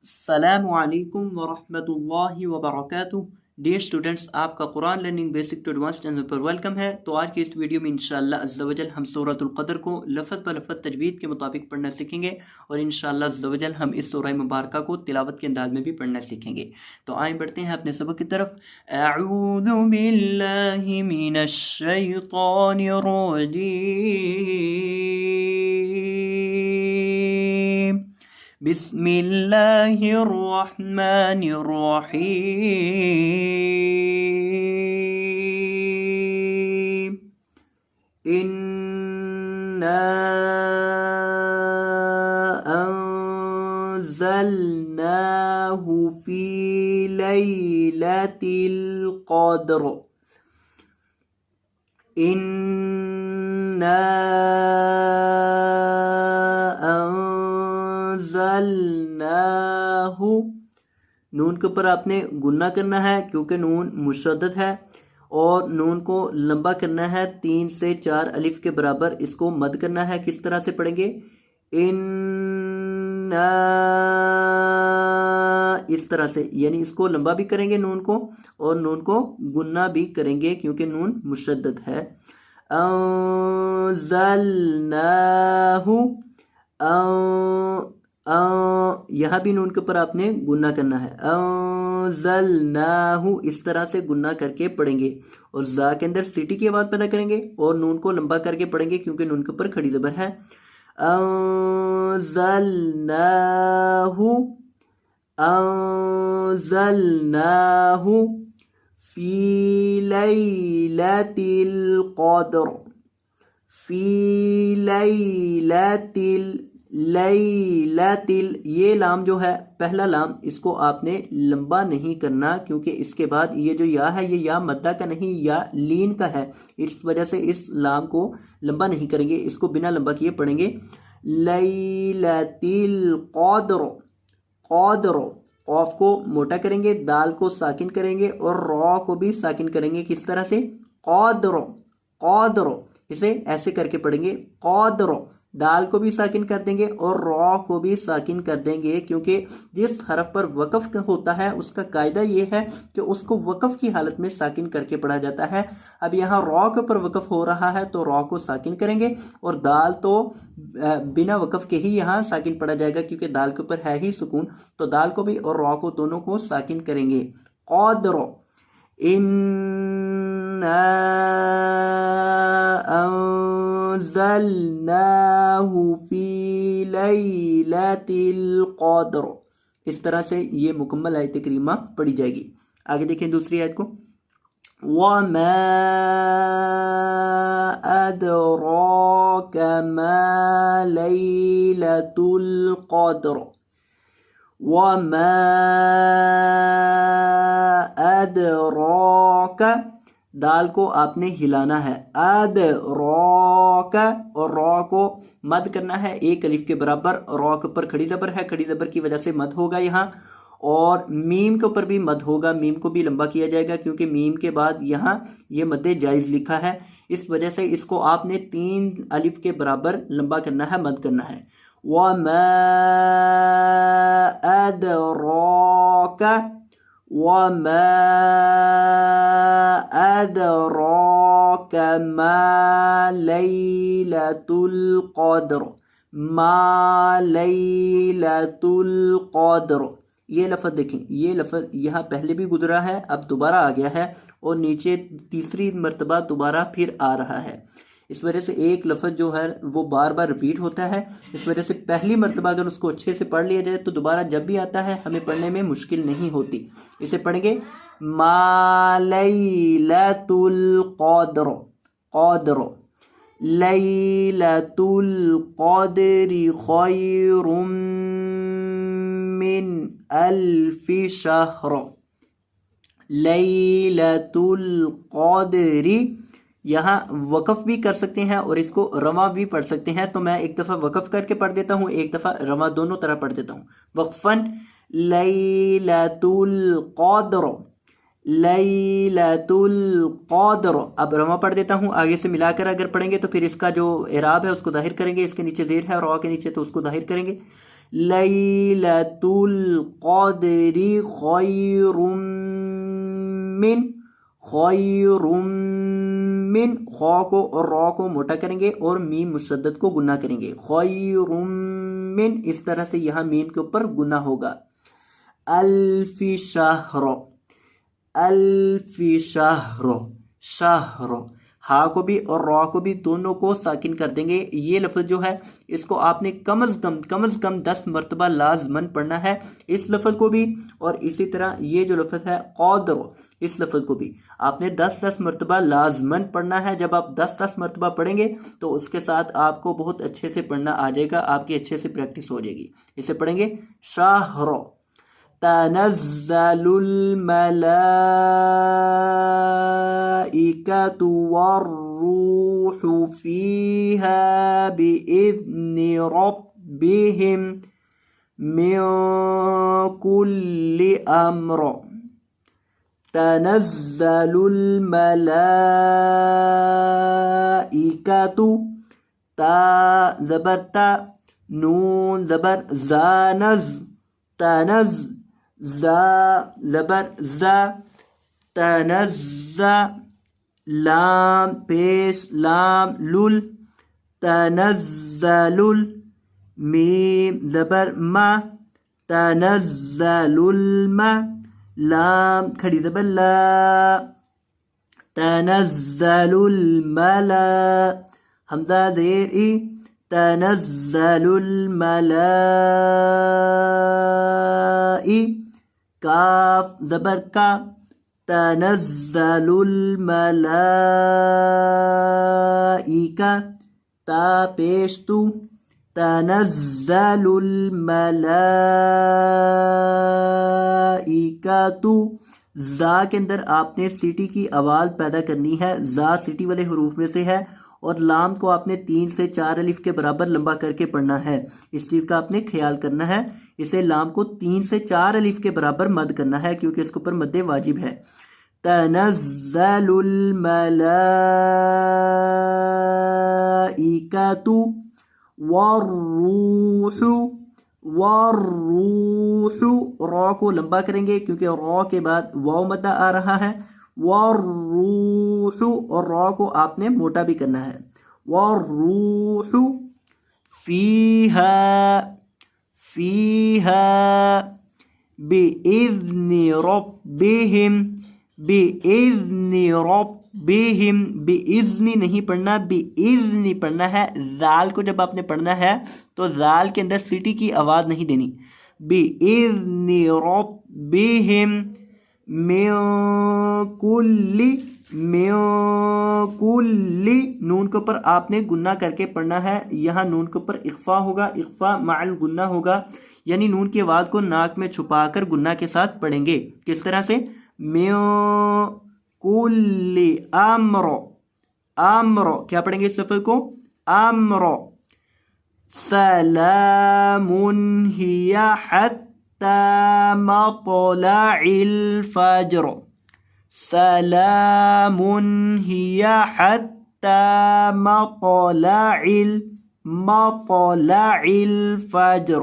अस्सलामु अलैकुम वरहमतुल्लाहि वबरकातुहू। डियर स्टूडेंट्स, आपका Quran learning basic to advance channel पर वेलकम है। तो आज की इस वीडियो में इंशाअल्लाह अज़्ज़ा वजल हम सूरतुल क़द्र को लफ़ज़ ब लफ़ज़ तजवीद के मुताबिक पढ़ना सीखेंगे और इंशाअल्लाह अज़्ज़ा वजल हम इस सूरह मुबारका को तिलावत के अंदाज में भी पढ़ना सीखेंगे। तो आइए बढ़ते हैं अपने सबक की तरफ। अऊज़ु बिल्लाहि मिनश शैतानिर रजीम। बिस्मिल्लाहिर्रहमानिर्रहीम। इन्ना अंज़लनाहु फी लैलतिल क़द्र। इन्ना अंज़लनाहु, नून के ऊपर आपने गुन्ना करना है क्योंकि नून मुशद्दद है और नून को लंबा करना है 3 से 4 अलिफ के बराबर। इसको मद करना है। किस तरह से पढ़ेंगे? इन्ना, इस तरह से, यानी इसको लंबा भी करेंगे नून को और नून को गुन्ना भी करेंगे क्योंकि नून मुशद्दद है। अंज़लनाहु, यहाँ भी नून के ऊपर आपने गुन्ना करना है। अंज़लनाहु, इस तरह से गुन्ना करके पढ़ेंगे और जा के अंदर सीटी की आवाज़ पैदा करेंगे और नून को लंबा करके पढ़ेंगे क्योंकि नून के ऊपर खड़ी ज़बर है। अंज़लनाहु, अंज़लनाहु फी लैलतिल क़द्र। फी लैलतिल, लैलतिल, ये लाम जो है पहला लाम, इसको आपने लंबा नहीं करना क्योंकि इसके बाद ये जो या है ये या मद्दा का नहीं, या लीन का है। इस वजह से इस लाम को लंबा नहीं करेंगे, इसको बिना लंबा किए पढ़ेंगे। लैलतिल क़द्र, क़द्र, क़ाफ को मोटा करेंगे, दाल को साकिन करेंगे और रॉ को भी साकिन करेंगे। किस तरह से? क़द्र, क़द्र, इसे ऐसे करके पढ़ेंगे। क़द्र, दाल को भी साकिन कर देंगे और रॉ को भी साकिन कर देंगे क्योंकि जिस हरफ पर वक़फ़ होता है उसका कायदा ये है कि उसको वक़फ़ की हालत में साकिन करके पढ़ा जाता है। अब यहाँ रॉ के ऊपर वक़फ़ हो रहा है तो रॉ को साकिन करेंगे और दाल तो बिना वक़फ़ के ही यहाँ साकिन पढ़ा जाएगा क्योंकि दाल के ऊपर है ही सुकून, तो दाल को भी और रॉ को दोनों को साकिन करेंगे। क़द्र, इन्ना अंज़लनाहु फी लैलतिल क़द्र। इस तरह से ये मुकम्मल आयत करीमा पढ़ी जाएगी। आगे देखें दूसरी आयत को। वमा अदराक मा लैलतुल क़द्र। वमा अदराक, दाल को आपने हिलाना है। अदराक, और रॉ को मद करना है 1 अलिफ के बराबर। रॉ के ऊपर खड़ी ज़बर है, खड़ी ज़बर की वजह से मद होगा यहाँ, और मीम के ऊपर भी मद होगा। मीम को भी लंबा किया जाएगा क्योंकि मीम के बाद यहाँ ये मद्दे जायज़ लिखा है, इस वजह से इसको आपने 3 अलिफ के बराबर लंबा करना है, मद करना है। वमा अदराक, वमा अदराक मा लैलतुल क़द्र। मा लैलतुल क़द्र, ये लफ्ज़ देखें, ये लफ्ज़ यहाँ पहले भी गुजरा है, अब दोबारा आ गया है और नीचे तीसरी मर्तबा दोबारा फिर आ रहा है। इस वजह से एक लफ्ज़ जो है वो बार बार रिपीट होता है। इस वजह से पहली मर्तबा अगर उसको अच्छे से पढ़ लिया जाए तो दोबारा जब भी आता है हमें पढ़ने में मुश्किल नहीं होती। इसे पढ़ेंगे मा लैलतुल क़द्र। क़द्र, लैलतुल क़द्रि ख़ैरुम मिन अल्फ़ि शहर। लैलतुल क़द्रि, यहाँ वक़फ़ भी कर सकते हैं और इसको रवा भी पढ़ सकते हैं। तो मैं एक दफ़ा वक़फ़ करके पढ़ देता हूँ, एक दफ़ा रवा, दोनों तरह पढ़ देता हूँ। वक़फ़न लैलतुल क़द्र, लैलतुल क़द्र। अब रमा पढ़ देता हूँ, आगे से मिलाकर अगर पढ़ेंगे तो फिर इसका जो इराब है उसको जाहिर करेंगे। इसके नीचे ज़ेर है और रॉ के नीचे, तो उसको जाहिर करेंगे। लैलतुल क़द्री खैरुम मिन खौ को और रॉ को मोटा करेंगे और मीम मुशद्दद को गुन्ना करेंगे। खैरुम मिन, इस तरह से यहाँ मीम के ऊपर गुन्ना होगा। अल्फी शहर, अल्फी शहर, शहर, हा को भी और रॉ को भी दोनों को साकिन कर देंगे। ये लफ्ज़ जो है इसको आपने कम अज़ कम 10 मरतबा लाजमन पढ़ना है, इस लफ्ज़ को भी। और इसी तरह ये जो लफ्ज़ है क़द्र, इस लफ्ज़ को भी आपने 10-10 मरतबा लाजमन पढ़ना है। जब आप 10-10 मरतबा पढ़ेंगे तो उसके साथ आपको बहुत अच्छे से पढ़ना आ जाएगा, आपकी अच्छे से प्रैक्टिस हो जाएगी। इसे पढ़ेंगे शाहर तनज़्ज़लुल मलाइकतु वर्रूहु फ़ीहा बिइज़्नि रब्बिहिम मिन कुल्लि अम्र। तनज़्ज़लुल मलाइकतु, ता ज़बर ता, नून ज़बर ज़ानज़, तनज़, ज़ा ज़बर ज़ा, तनज़्ज़ा, लाम पेश लाम लुल, तनज़्ज़लुल, मीम ज़बर मा, तनज़्ज़लुल मा, लाम खड़ी ज़बर ला, तनज़्ज़लुल मला, हमज़ा ज़ेर ई, तनज़्ज़लुल मलाइ, काफ ज़बर का, तनज़्ज़लुल मलाइका, ता पेश तू, तनज़्ज़लुल मलाइकतु। ज़ा के अंदर आपने सीटी की आवाज़ पैदा करनी है, ज़ा सीटी वाले हरूफ में से है। और लाम को आपने 3 से 4 अलिफ के बराबर लंबा करके पढ़ना है, इस चीज़ का आपने ख्याल करना है। इसे लाम को 3 से 4 अलिफ के बराबर मद करना है क्योंकि इसके ऊपर मद्दे वाजिब है। तनज़्ज़लुल मलाइकतु वर्रूहु, वर्रूहु, रॉ को लंबा करेंगे क्योंकि रॉ के बाद वाव मद्दा आ रहा है। वर्रूहु, और रॉ को आपने मोटा भी करना है। वर्रूहु फ़ीहा, फ़ीहा बिइज़्नि रब्बिहिम, बिइज़्नि रब्बिहिम, बिइज़्नि नहीं पढ़ना, बिइज़्नि पढ़ना है। ज़ाल को जब आपने पढ़ना है तो ज़ाल के अंदर सीटी की आवाज़ नहीं देनी। बिइज़्नि रब्बिहिम मिन कुल्ली, मिन कुल्ली, नून के ऊपर आपने गुन्ना करके पढ़ना है। यहाँ नून के ऊपर इख्फा होगा, इख्फा माल गुन्ना होगा, यानी नून की आवाज़ को नाक में छुपाकर गुन्ना के साथ पढ़ेंगे। किस तरह से? मिन कुल्ली अम्र, अम्र क्या पढ़ेंगे इस लफ्ज़ को? अम्र। सलामुन हिया हत्ता मत्लइल फज्र, सलामुन हिया हत्ता मत्लइल फज्र।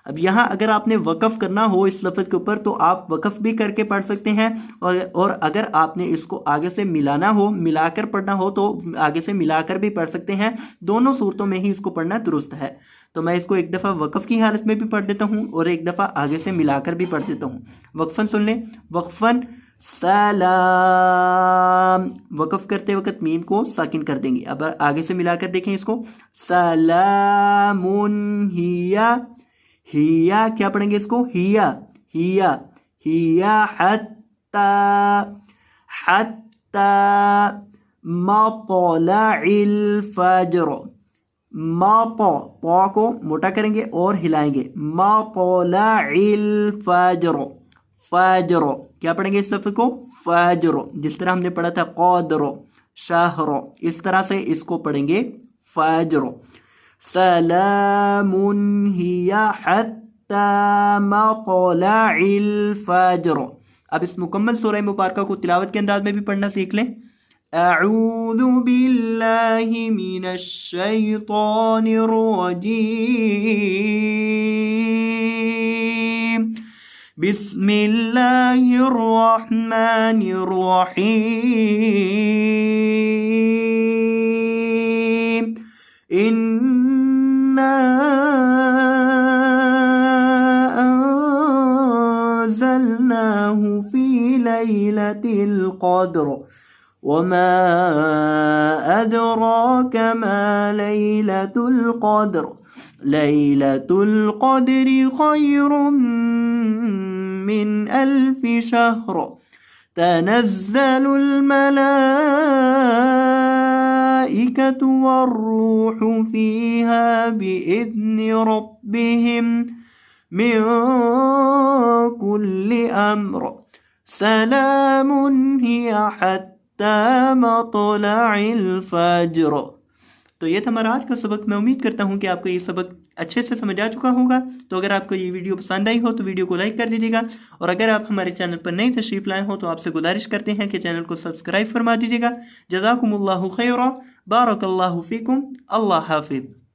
अब यहाँ अगर आपने वक़फ़ करना हो इस लफ्ज़ के ऊपर तो आप वक़फ़ भी करके पढ़ सकते हैं, और अगर आपने इसको आगे से मिलाना हो, मिलाकर पढ़ना हो तो आगे से मिलाकर भी पढ़ सकते हैं। दोनों सूरतों में ही इसको पढ़ना दुरुस्त है। तो मैं इसको एक दफ़ा वक़फ़ की हालत में भी पढ़ देता हूँ और एक दफ़ा आगे से मिलाकर भी पढ़ देता हूँ। वक़फ़न सुन लें, वक़फ़न सलाम, वक़फ़ करते वक्त मीम को साकिन कर देंगे। अब आगे से मिलाकर देखें इसको, सलामुन हिया, हिया क्या पढ़ेंगे इसको? हिया, हिया, हिया हत्ता, हत्ता मत्लइल फज्र, पौ को मोटा करेंगे और हिलाएंगे। मत्लइल फज्र, फज्र क्या पढ़ेंगे इस लफ्ज़ को? फज्र। जिस तरह हमने पढ़ा था क़द्र, शहर, इस तरह से इसको पढ़ेंगे फज्र। सलामुन हिया हत्ता मत्लइल फज्र। अब इस मुकम्मल सूरह मुबारका को तिलावत के अंदाज में भी पढ़ना सीख लें। अऊज़ु बिल्लाहि मिनश शैतानिर रजीम बिस्मिल्लाहिर रहमानिर रहीम इन्ना अंज़लनाहु फी लैलतिल क़द्र वमा अदराक मा लैलतुल क़द्र लैलतुल क़द्रि खैरुम मिन अल्फि शहर तनज़्ज़लुल मलाइकतु वर्रूहु फ़ीहा बिइज़्नि रब्बिहिम मिन कुल्लि अम्र सलामुन हिया हत्ता मत्लइल फज्र। तो ये था हमारा आज का सबक। मैं उम्मीद करता हूँ कि आपको ये सबक अच्छे से समझ आ चुका होगा। तो अगर आपको ये वीडियो पसंद आई हो तो वीडियो को लाइक कर दीजिएगा, और अगर आप हमारे चैनल पर नई तशरीफ़ लाए हो तो आपसे गुजारिश करते हैं कि चैनल को सब्सक्राइब फरमा दीजिएगा। जज़ाकुमुल्लाहु खैरा, बारकल्लाहु फ़ीकुम, अल्लाह हाफ़िज़।